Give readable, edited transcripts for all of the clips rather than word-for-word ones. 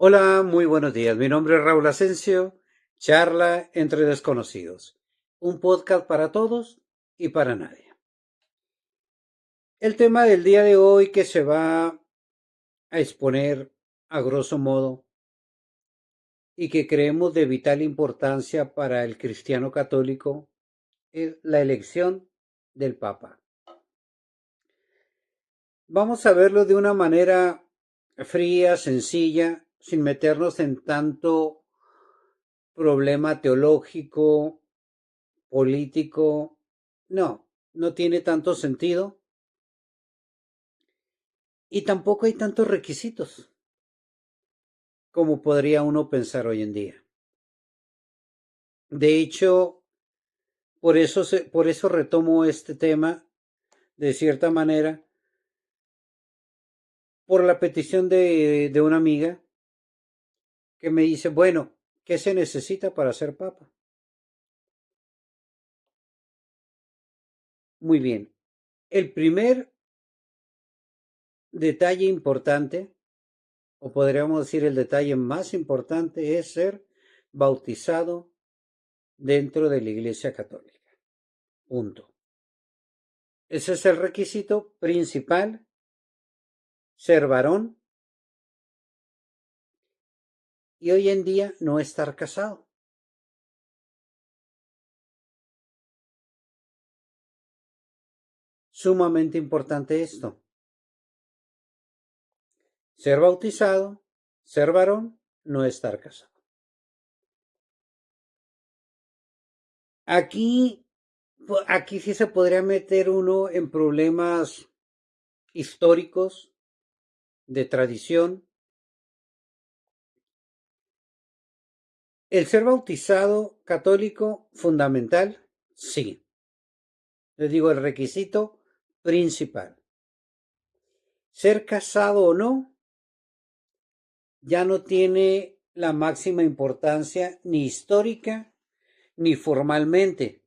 Hola, muy buenos días. Mi nombre es Raúl Asensio, Charla entre Desconocidos, un podcast para todos y para nadie. El tema del día de hoy que se va a exponer a grosso modo y que creemos de vital importancia para el cristiano católico es la elección del Papa. Vamos a verlo de una manera fría, sencilla, sin meternos en tanto problema teológico, político. No, no tiene tanto sentido y tampoco hay tantos requisitos como podría uno pensar hoy en día. De hecho, por eso retomo este tema de cierta manera por la petición de una amiga que me dice, bueno, ¿qué se necesita para ser papa? Muy bien. El primer detalle importante, o podríamos decir el detalle más importante, es ser bautizado dentro de la Iglesia Católica. Punto. Ese es el requisito principal, ser varón y hoy en día no estar casado. Sumamente importante esto. Ser bautizado, ser varón, no estar casado. Aquí, aquí sí se podría meter uno en problemas históricos, de tradición. El ser bautizado católico, fundamental, sí. Les digo el requisito principal. Ser casado o no, ya no tiene la máxima importancia ni histórica ni formalmente.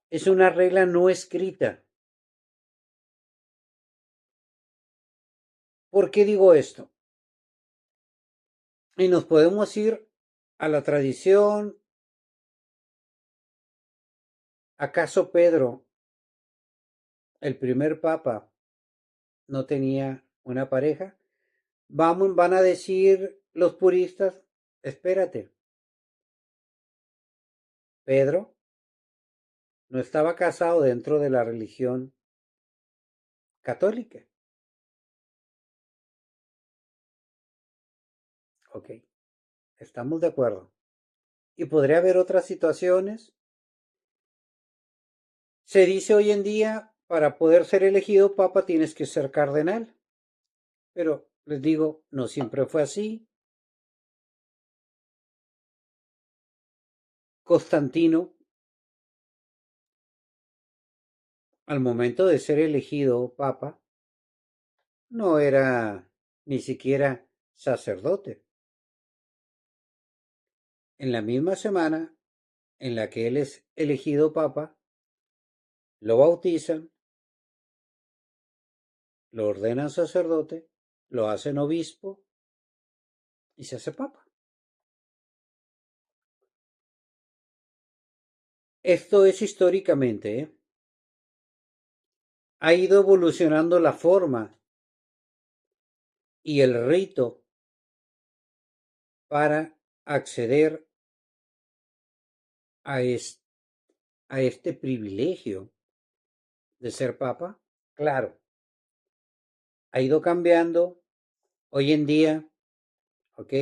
Es una regla no escrita. ¿Por qué digo esto? Y nos podemos ir a la tradición. ¿Acaso Pedro, el primer papa, no tenía una pareja? Van a decir los puristas, espérate, Pedro no estaba casado dentro de la religión católica. Ok, estamos de acuerdo. Y podría haber otras situaciones. Se dice hoy en día, para poder ser elegido papa tienes que ser cardenal. Pero les digo, no siempre fue así. Constantino, al momento de ser elegido papa, no era ni siquiera sacerdote. En la misma semana en la que él es elegido papa, lo bautizan, lo ordenan sacerdote, lo hacen obispo y se hace papa. Esto es históricamente, ¿eh? Ha ido evolucionando la forma y el rito para acceder a este, a este privilegio de ser papa. Claro, ha ido cambiando. Hoy en día, ¿ok?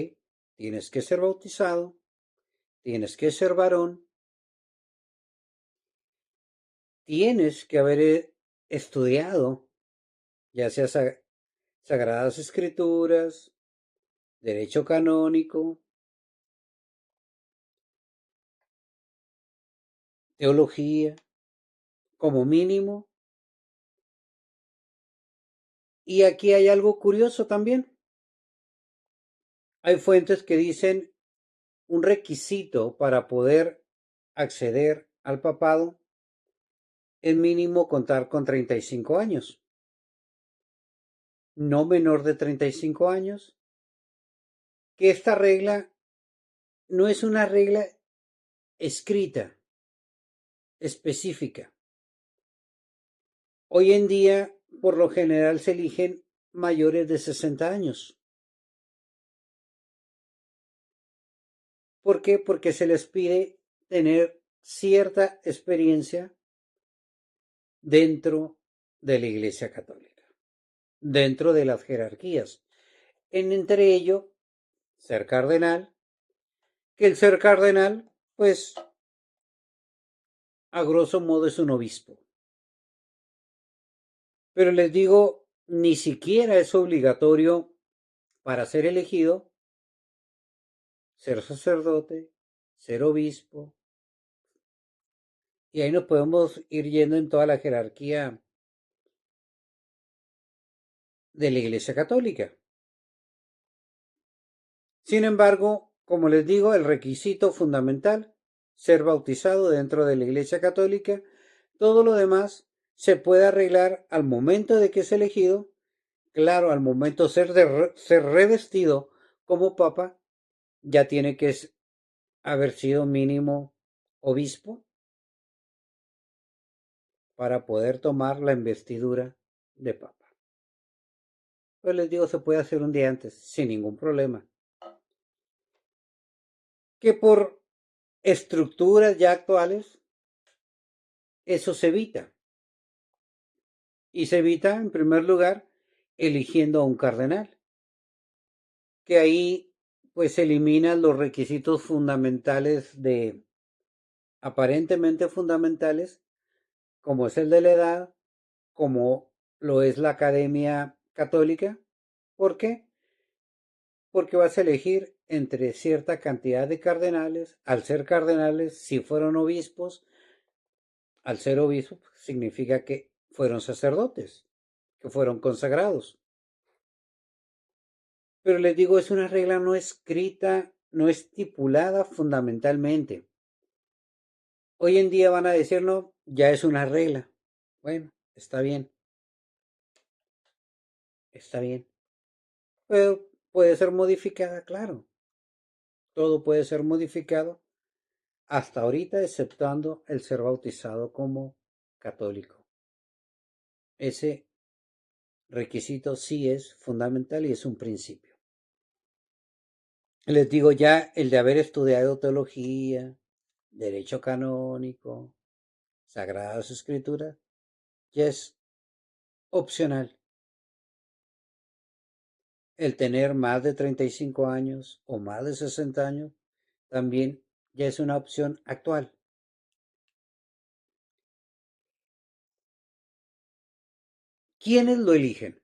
Tienes que ser bautizado, tienes que ser varón, tienes que haber estudiado, ya sea Sagradas Escrituras, Derecho Canónico, Teología, como mínimo. Y aquí hay algo curioso también. Hay fuentes que dicen un requisito para poder acceder al papado es mínimo contar con 35 años. No menor de 35 años que esta regla no es una regla escrita, específica. Hoy en día, por lo general, se eligen mayores de 60 años. ¿Por qué? Porque se les pide tener cierta experiencia dentro de la Iglesia Católica, dentro de las jerarquías. Entre ello, ser cardenal, que el ser cardenal, pues, a grosso modo es un obispo. Pero les digo, ni siquiera es obligatorio para ser elegido ser sacerdote, ser obispo, y ahí nos podemos ir yendo en toda la jerarquía de la Iglesia Católica. Sin embargo, como les digo, el requisito fundamental, ser bautizado dentro de la Iglesia Católica, todo lo demás se puede arreglar al momento de que es elegido, claro, al momento de ser revestido como papa, ya tiene que haber sido mínimo obispo para poder tomar la investidura de papa. Pues les digo, se puede hacer un día antes, sin ningún problema. Que por estructuras ya actuales, eso se evita. Y se evita, en primer lugar, eligiendo a un cardenal, que ahí pues eliminan los requisitos fundamentales aparentemente fundamentales, como es el de la edad, como lo es la Academia Católica. ¿Por qué? Porque vas a elegir entre cierta cantidad de cardenales. Al ser cardenales, si fueron obispos, al ser obispos significa que fueron sacerdotes, que fueron consagrados. Pero les digo, es una regla no escrita, no estipulada fundamentalmente. Hoy en día van a decir, no, ya es una regla. Bueno, está bien, está bien. Pero puede ser modificada, claro. Todo puede ser modificado hasta ahorita, exceptuando el ser bautizado como católico. Ese requisito sí es fundamental y es un principio. Les digo ya el de haber estudiado teología, derecho canónico, sagradas escrituras, ya es opcional. El tener más de 35 años o más de 60 años también ya es una opción actual. ¿Quiénes lo eligen?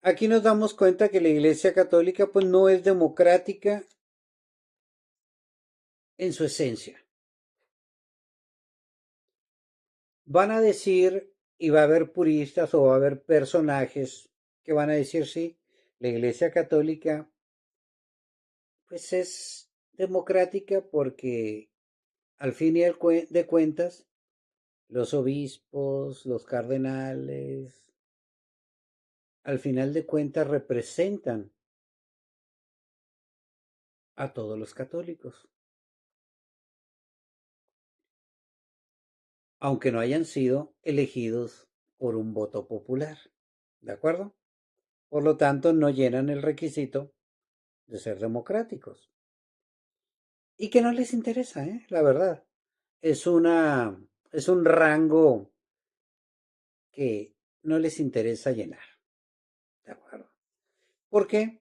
Aquí nos damos cuenta que la Iglesia Católica pues no es democrática en su esencia. Van a decir, y va a haber puristas o va a haber personajes que van a decir, sí, la Iglesia Católica pues es democrática porque al fin y de cuentas los obispos, los cardenales, al final de cuentas representan a todos los católicos, aunque no hayan sido elegidos por un voto popular. ¿De acuerdo? Por lo tanto, no llenan el requisito de ser democráticos. Y que no les interesa, la verdad. Es es un rango que no les interesa llenar. ¿De acuerdo? ¿Por qué?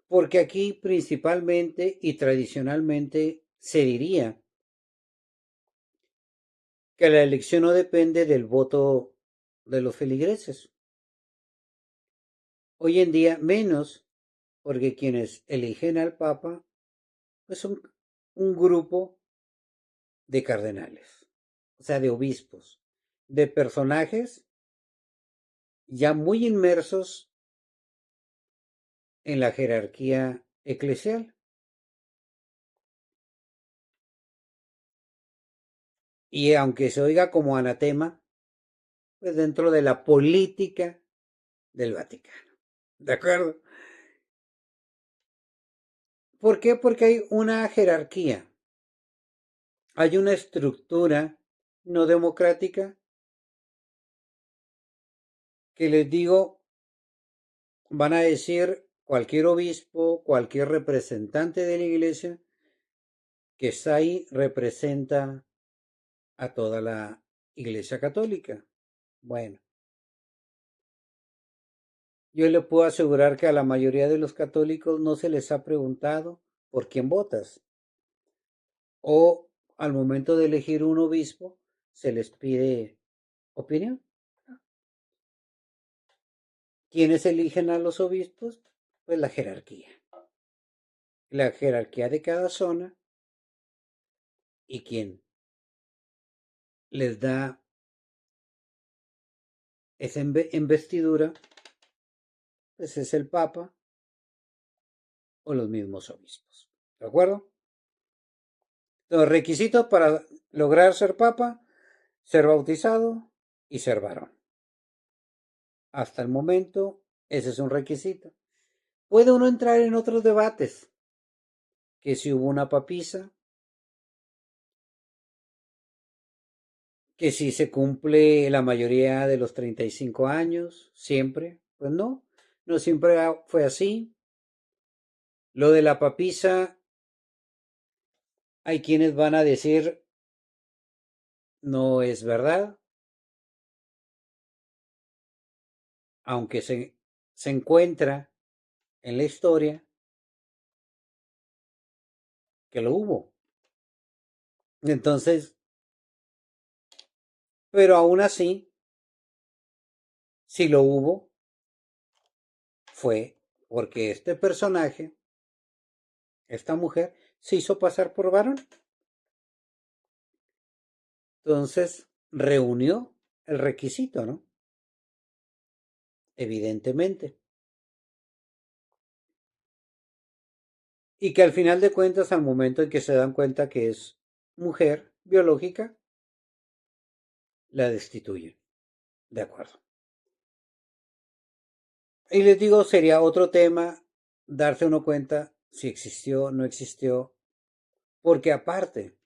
Porque aquí principalmente y tradicionalmente se diría que la elección no depende del voto de los feligreses. Hoy en día menos, porque quienes eligen al Papa pues son un grupo de cardenales, o sea, de obispos, de personajes ya muy inmersos en la jerarquía eclesial. Y aunque se oiga como anatema, pues dentro de la política del Vaticano. ¿De acuerdo? ¿Por qué? Porque hay una jerarquía, hay una estructura no democrática que les digo, van a decir cualquier obispo, cualquier representante de la iglesia que está ahí representa a toda la iglesia católica. Bueno, yo le puedo asegurar que a la mayoría de los católicos no se les ha preguntado por quién votas. O al momento de elegir un obispo, se les pide opinión. ¿Quiénes eligen a los obispos? Pues la jerarquía. La jerarquía de cada zona y quien les da esa investidura, pues es el Papa o los mismos obispos. ¿De acuerdo? Los requisitos para lograr ser Papa: ser bautizado y ser varón. Hasta el momento, ese es un requisito. Puede uno entrar en otros debates, que si hubo una papisa, que si se cumple la mayoría de los 35 años, siempre. Pues no, no siempre fue así. Lo de la papisa, hay quienes van a decir no es verdad, aunque se encuentra en la historia que lo hubo. Entonces, pero aún así, si lo hubo, fue porque este personaje, esta mujer, se hizo pasar por varón. Entonces, reunió el requisito, ¿no? Evidentemente. Y que al final de cuentas, al momento en que se dan cuenta que es mujer biológica, la destituyen. De acuerdo. Y les digo, sería otro tema darse uno cuenta si existió o no existió, porque aparte,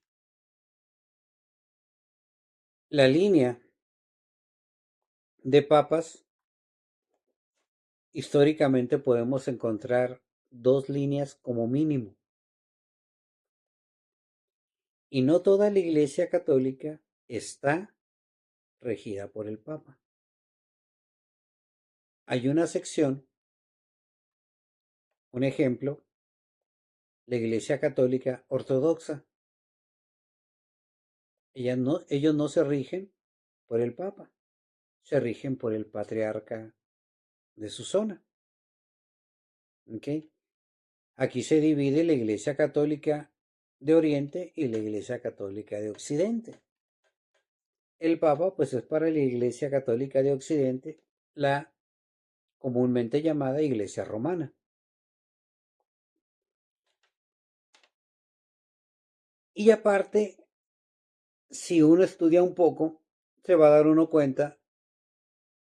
la línea de papas, históricamente podemos encontrar dos líneas como mínimo. Y no toda la Iglesia Católica está regida por el Papa. Hay una sección, un ejemplo, la Iglesia Católica Ortodoxa. Ellos no se rigen por el Papa, se rigen por el patriarca de su zona. ¿Okay? Aquí se divide la Iglesia Católica de Oriente y la Iglesia Católica de Occidente. El Papa, pues, es para la Iglesia Católica de Occidente la comúnmente llamada Iglesia Romana. Y aparte, si uno estudia un poco, se va a dar uno cuenta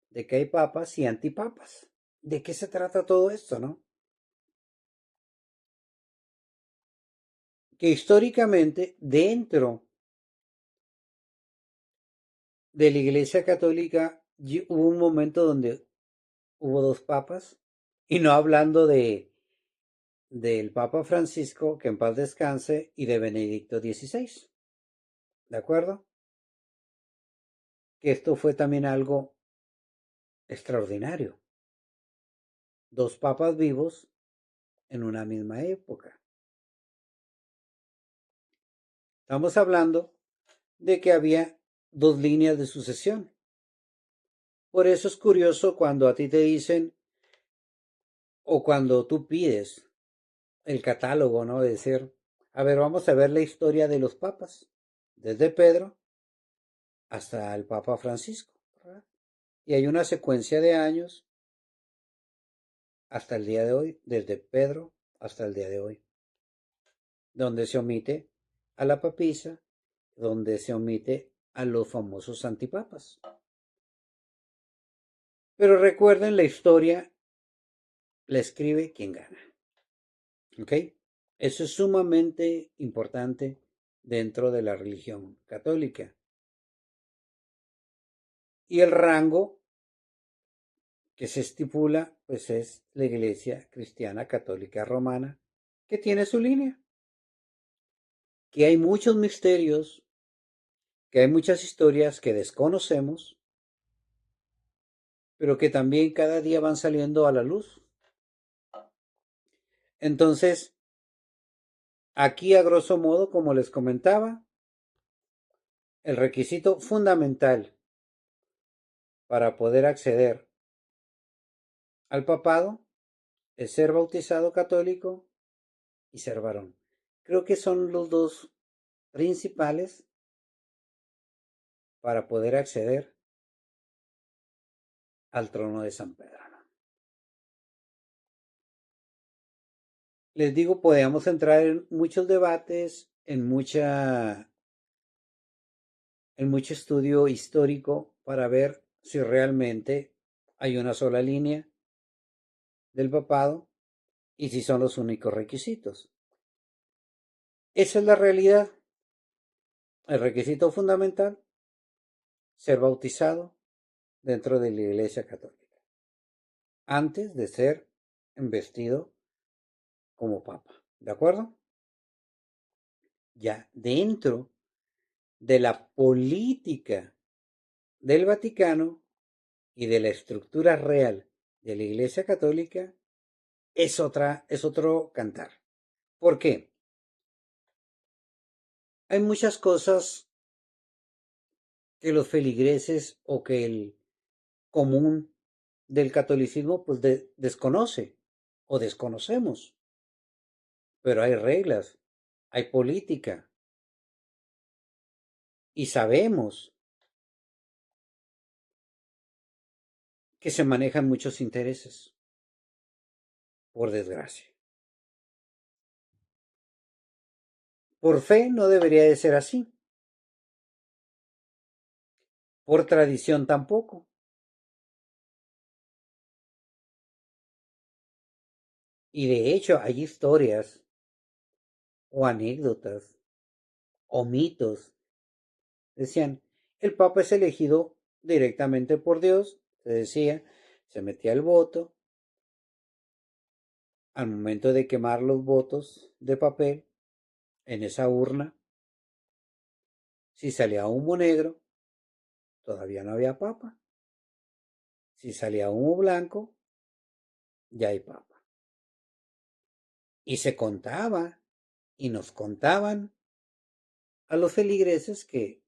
de que hay papas y antipapas. ¿De qué se trata todo esto, no? Que históricamente, dentro de la Iglesia Católica, hubo un momento donde hubo dos papas, y no hablando del Papa Francisco, que en paz descanse, y de Benedicto XVI. ¿De acuerdo? Que esto fue también algo extraordinario. Dos papas vivos en una misma época. Estamos hablando de que había dos líneas de sucesión. Por eso es curioso cuando a ti te dicen, o cuando tú pides el catálogo, ¿no? De decir, a ver, vamos a ver la historia de los papas, desde Pedro hasta el Papa Francisco, ¿verdad? Y hay una secuencia de años hasta el día de hoy, desde Pedro hasta el día de hoy, donde se omite a la papisa, donde se omite a los famosos antipapas. Pero recuerden, la historia la escribe quien gana. ¿Ok? Eso es sumamente importante dentro de la religión católica. Y el rango que se estipula, pues es la Iglesia Cristiana Católica Romana, que tiene su línea. Que hay muchos misterios, que hay muchas historias que desconocemos, pero que también cada día van saliendo a la luz. Entonces, aquí a grosso modo, como les comentaba, el requisito fundamental para poder acceder al papado es ser bautizado católico y ser varón. Creo que son los dos principales para poder acceder al trono de San Pedro. Les digo, podemos entrar en muchos debates, en mucho estudio histórico para ver si realmente hay una sola línea del papado y si son los únicos requisitos. Esa es la realidad. El requisito fundamental, ser bautizado dentro de la Iglesia Católica, antes de ser investido como papa. ¿De acuerdo? Ya dentro de la política del Vaticano y de la estructura real de la Iglesia Católica es otro cantar. ¿Por qué? Hay muchas cosas que los feligreses o que el común del catolicismo pues desconoce o desconocemos. Pero hay reglas, hay política y sabemos que se manejan muchos intereses, por desgracia. Por fe no debería de ser así, por tradición tampoco. Y de hecho hay historias o anécdotas o mitos. Decían, el Papa es elegido directamente por Dios, se decía, se metía el voto, al momento de quemar los votos de papel en esa urna, si salía humo negro, todavía no había Papa. Si salía humo blanco, ya hay Papa. Y se contaba, y nos contaban a los feligreses que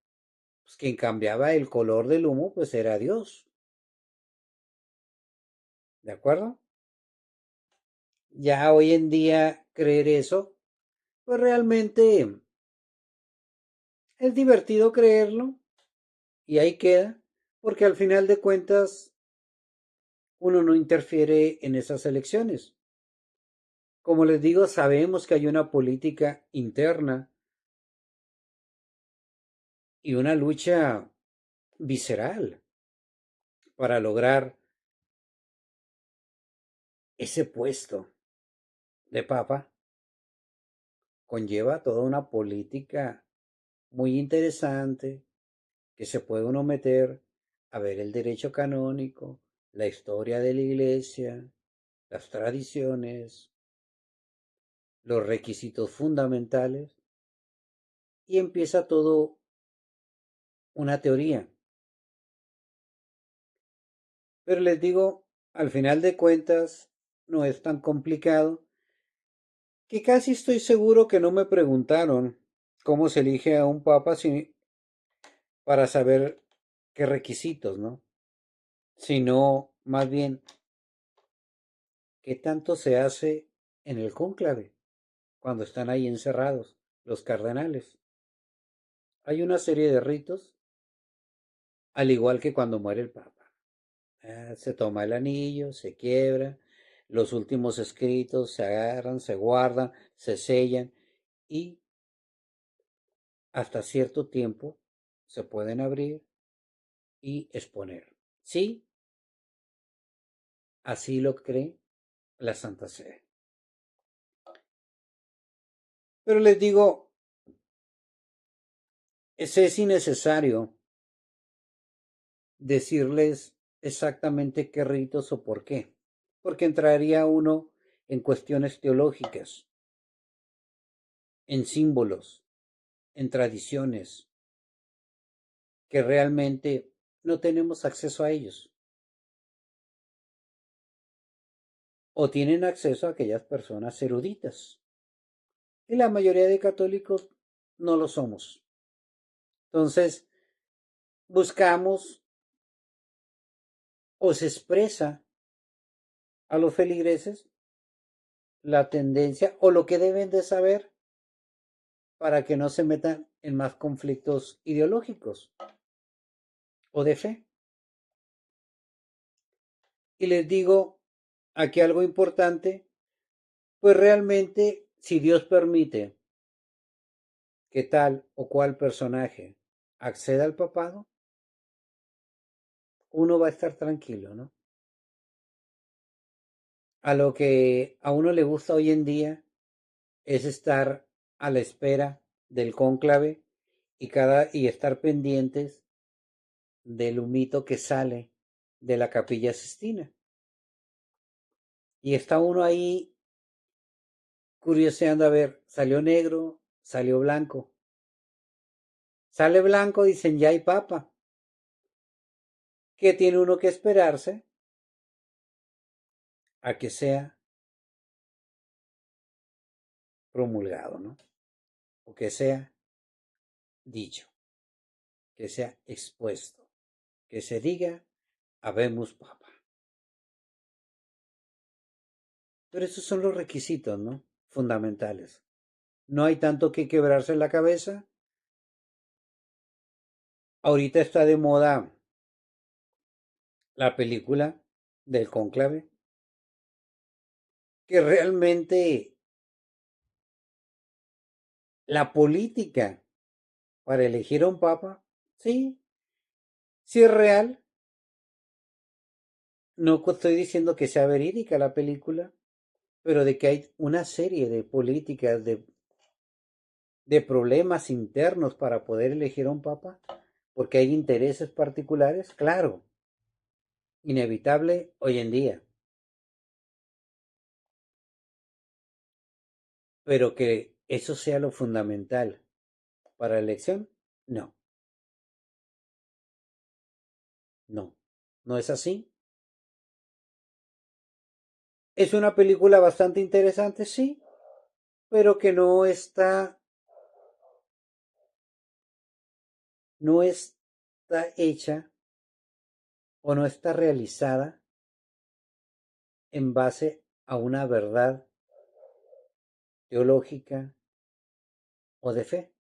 pues, quien cambiaba el color del humo, pues era Dios. ¿De acuerdo? Ya hoy en día creer eso, pues realmente es divertido creerlo y ahí queda, porque al final de cuentas uno no interfiere en esas elecciones. Como les digo, sabemos que hay una política interna y una lucha visceral para lograr ese puesto de papa. Conlleva toda una política muy interesante que se puede uno meter a ver el derecho canónico, la historia de la iglesia, las tradiciones, los requisitos fundamentales y empieza todo una teoría. Pero les digo, al final de cuentas, no es tan complicado que casi estoy seguro que no me preguntaron cómo se elige a un papa para saber qué requisitos, ¿no? Sino más bien qué tanto se hace en el cónclave cuando están ahí encerrados los cardenales. Hay una serie de ritos, al igual que cuando muere el papa. Se toma el anillo, se quiebra, los últimos escritos se agarran, se guardan, se sellan y hasta cierto tiempo se pueden abrir y exponer. Sí, Así lo cree la Santa Sede. Pero les digo, es innecesario decirles exactamente qué ritos o por qué, porque entraría uno en cuestiones teológicas, en símbolos, en tradiciones, que realmente no tenemos acceso a ellos, o tienen acceso a aquellas personas eruditas, y la mayoría de católicos no lo somos. Entonces, buscamos o se expresa a los feligreses la tendencia o lo que deben de saber para que no se metan en más conflictos ideológicos o de fe. Y les digo aquí algo importante, pues realmente si Dios permite que tal o cual personaje acceda al papado, uno va a estar tranquilo, ¿no? A lo que a uno le gusta hoy en día es estar a la espera del cónclave y estar pendientes del humito que sale de la Capilla Sistina. Y está uno ahí curioseando a ver, salió negro, salió blanco. Sale blanco, dicen ya hay papa. ¿Qué tiene uno que esperarse? A que sea promulgado, ¿no? O que sea dicho, que sea expuesto, que se diga, habemos papa. Pero esos son los requisitos, ¿no? Fundamentales. No hay tanto que quebrarse la cabeza. Ahorita está de moda la película del cónclave, que realmente la política para elegir a un papa, sí, sí es real. No estoy diciendo que sea verídica la película, pero de que hay una serie de políticas, de problemas internos para poder elegir a un papa, porque hay intereses particulares, claro, inevitable hoy en día, pero que eso sea lo fundamental para la elección, no, no, no es así. Es una película bastante interesante, sí, pero que no está hecha o no está realizada en base a una verdad teológica o de fe.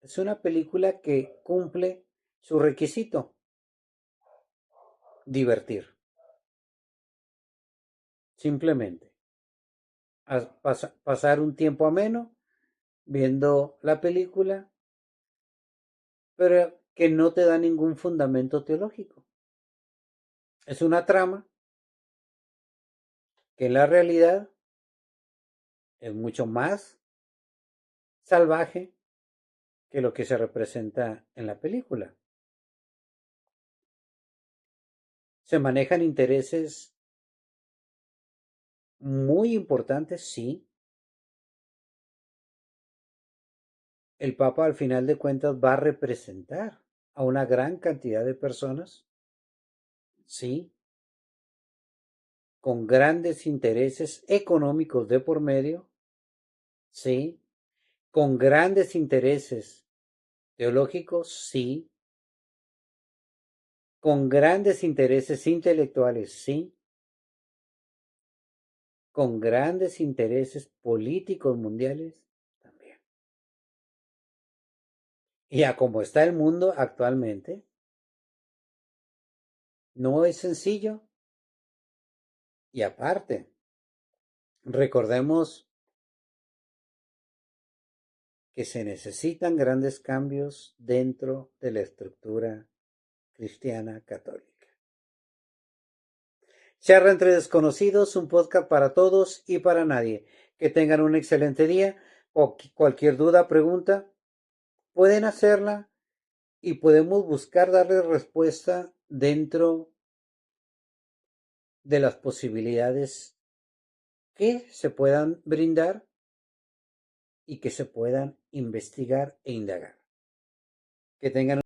Es una película que cumple su requisito, divertir, simplemente. Pasar un tiempo ameno viendo la película, pero que no te da ningún fundamento teológico. Es una trama que en la realidad es mucho más salvaje que lo que se representa en la película. Se manejan intereses muy importantes, sí. El Papa al final de cuentas va a representar a una gran cantidad de personas, sí, con grandes intereses económicos de por medio, sí, con grandes intereses teológicos, sí, con grandes intereses intelectuales, sí, con grandes intereses políticos mundiales también. Y a como está el mundo actualmente, no es sencillo. Y aparte, recordemos que se necesitan grandes cambios dentro de la estructura cristiana católica. Charla entre desconocidos, un podcast para todos y para nadie. Que tengan un excelente día. O cualquier duda, pregunta, pueden hacerla y podemos buscar darle respuesta dentro de las posibilidades que se puedan brindar y que se puedan investigar e indagar. Que tengan